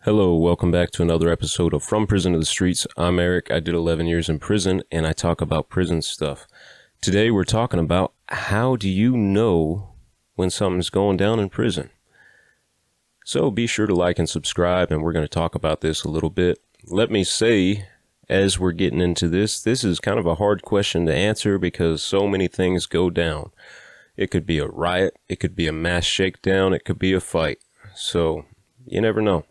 Hello, welcome back to another episode of From Prison to the Streets. I'm Erik. I did 11 years in prison, and I talk about prison stuff. Today, we're talking about how do you know when something's going down in prison? So be sure to like and subscribe, and we're going to talk about this a little bit. Let me say, as we're getting into this is kind of a hard question to answer because so many things go down. It could be a riot, it could be a mass shakedown, it could be a fight. So, you never know.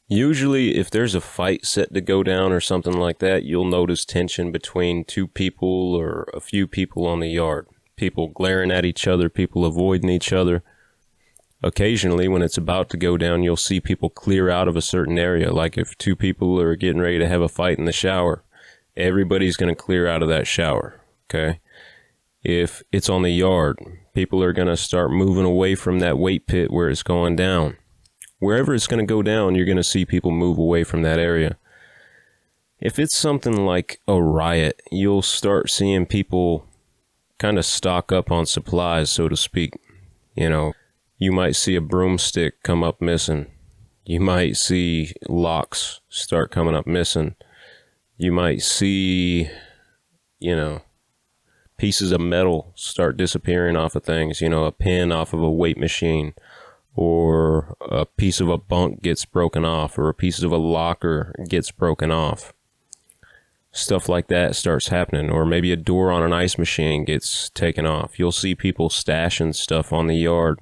Usually, if there's a fight set to go down or something like that, you'll notice tension between two people or a few people on the yard. People glaring at each other, people avoiding each other. Occasionally, when it's about to go down, you'll see people clear out of a certain area. Like if two people are getting ready to have a fight in the shower, everybody's going to clear out of that shower, okay? If it's on the yard, people are going to start moving away from that weight pit where it's going down. Wherever it's going to go down, you're going to see people move away from that area. If it's something like a riot, you'll start seeing people kind of stock up on supplies, so to speak. You know, you might see a broomstick come up missing. You might see locks start coming up missing. You might see, pieces of metal start disappearing off of things, a pin off of a weight machine. Or a piece of a bunk gets broken off, or a piece of a locker gets broken off. Stuff like that starts happening, or maybe a door on an ice machine gets taken off. You'll see people stashing stuff on the yard,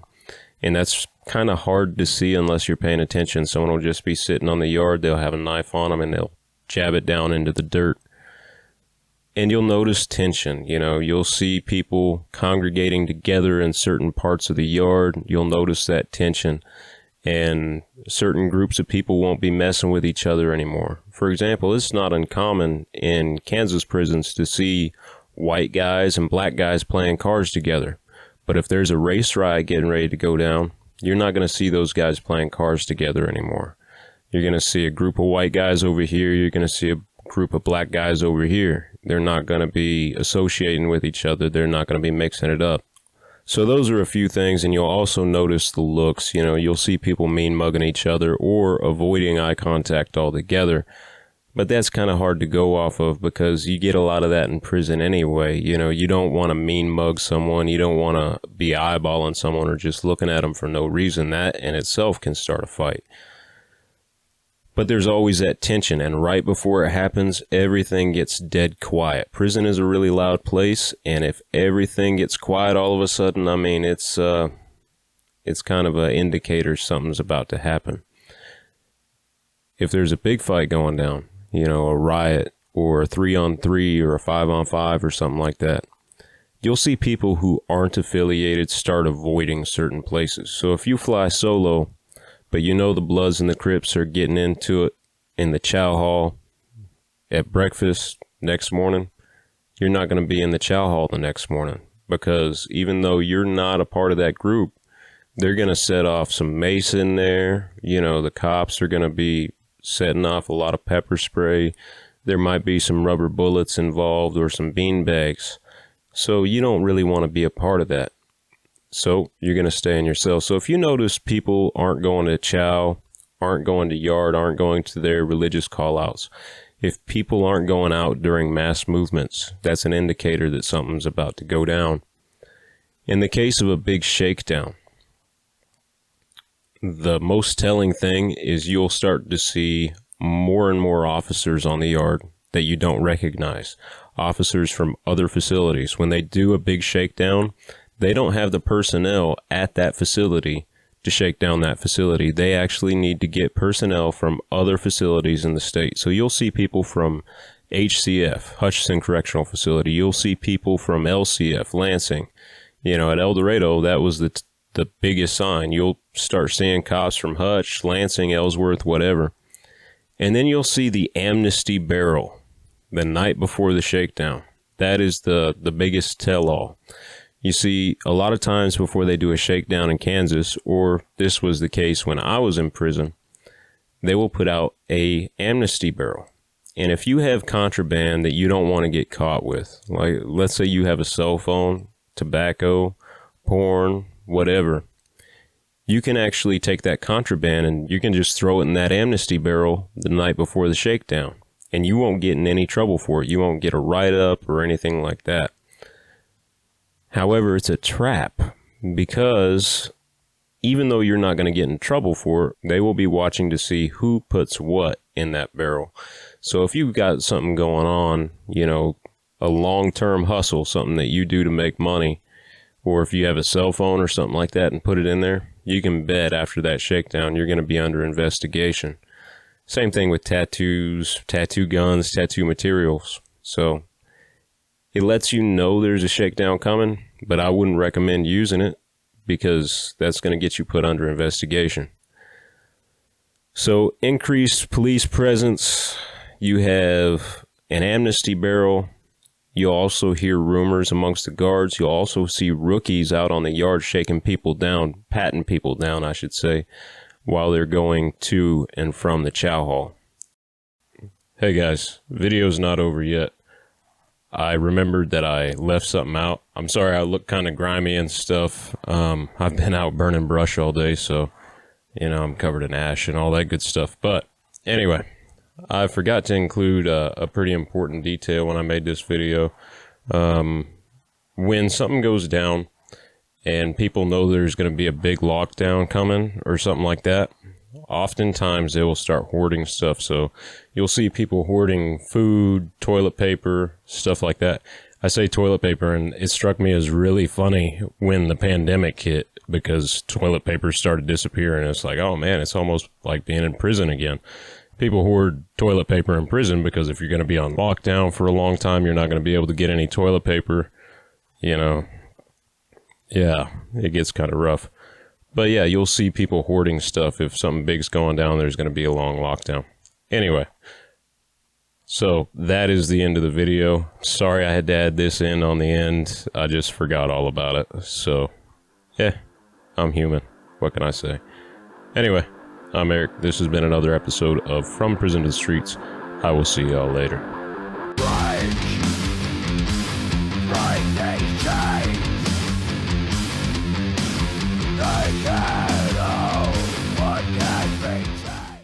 and that's kind of hard to see unless you're paying attention. Someone will just be sitting on the yard, they'll have a knife on them, and they'll jab it down into the dirt. And you'll notice tension, you'll see people congregating together in certain parts of the yard. You'll notice that tension, and certain groups of people won't be messing with each other anymore. For example, it's not uncommon in Kansas prisons to see white guys and black guys playing cards together. But if there's a race riot getting ready to go down, you're not going to see those guys playing cards together anymore. You're going to see a group of white guys over here. You're going to see a group of black guys over here. They're not going to be associating with each other. They're not going to be mixing it up. So those are a few things, and you'll also notice the looks. You'll see people mean mugging each other or avoiding eye contact altogether. But that's kind of hard to go off of because you get a lot of that in prison anyway. You don't want to mean mug someone. You don't want to be eyeballing someone or just looking at them for no reason. That in itself can start a fight. But there's always that tension, and right before it happens, everything gets dead quiet. Prison is a really loud place, and if everything gets quiet all of a sudden, it's kind of an indicator something's about to happen. If there's a big fight going down, a riot or a 3-on-3 or a 5-on-5 or something like that, you'll see people who aren't affiliated start avoiding certain places. So if you fly solo, but the Bloods and the Crips are getting into it in the chow hall at breakfast next morning, you're not going to be in the chow hall the next morning because even though you're not a part of that group, they're going to set off some mace in there. The cops are going to be setting off a lot of pepper spray. There might be some rubber bullets involved or some bean bags. So you don't really want to be a part of that. So you're going to stay in your cell. So if you notice people aren't going to chow, aren't going to yard, aren't going to their religious call-outs, if people aren't going out during mass movements, that's an indicator that something's about to go down. In the case of a big shakedown, the most telling thing is you'll start to see more and more officers on the yard that you don't recognize. Officers from other facilities. When they do a big shakedown, they don't have the personnel at that facility to shake down that facility. They actually need to get personnel from other facilities in the state. So you'll see people from HCF, Hutchinson Correctional Facility. You'll see people from LCF, Lansing. At El Dorado, that was the biggest sign. You'll start seeing cops from Hutch, Lansing, Ellsworth, whatever. And then you'll see the amnesty barrel the night before the shakedown. That is the biggest tell-all. You see, a lot of times before they do a shakedown in Kansas, or this was the case when I was in prison, they will put out a amnesty barrel. And if you have contraband that you don't want to get caught with, like let's say you have a cell phone, tobacco, porn, whatever, you can actually take that contraband and you can just throw it in that amnesty barrel the night before the shakedown. And you won't get in any trouble for it. You won't get a write-up or anything like that. However, it's a trap because even though you're not going to get in trouble for it, they will be watching to see who puts what in that barrel. So if you've got something going on, you know, a long-term hustle, something that you do to make money, or if you have a cell phone or something like that and put it in there, you can bet after that shakedown you're going to be under investigation. Same thing with tattoos, tattoo guns, tattoo materials. So it lets you know there's a shakedown coming, but I wouldn't recommend using it because that's going to get you put under investigation. So increased police presence, you have an amnesty barrel. You'll also hear rumors amongst the guards. You'll also see rookies out on the yard shaking people down, patting people down, I should say, while they're going to and from the chow hall. Hey guys, video's not over yet. I remembered that I left something out. I'm sorry I look kind of grimy and stuff. I've been out burning brush all day, so, you know, I'm covered in ash and all that good stuff. But anyway, I forgot to include a pretty important detail when I made this video. When something goes down and people know there's going to be a big lockdown coming or something like that, oftentimes they will start hoarding stuff. So you'll see people hoarding food, toilet paper, stuff like that. I say toilet paper, and it struck me as really funny when the pandemic hit because toilet paper started disappearing. It's like, oh man, it's almost like being in prison again. People hoard toilet paper in prison because if you're going to be on lockdown for a long time, you're not going to be able to get any toilet paper. You know, yeah, it gets kind of rough. But yeah, you'll see people hoarding stuff. If something big's going down, there's going to be a long lockdown. Anyway, so that is the end of the video. Sorry I had to add this in on the end. I just forgot all about it. So, yeah, I'm human. What can I say? Anyway, I'm Eric. This has been another episode of From Prison to the Streets. I will see y'all later. They can't know what can be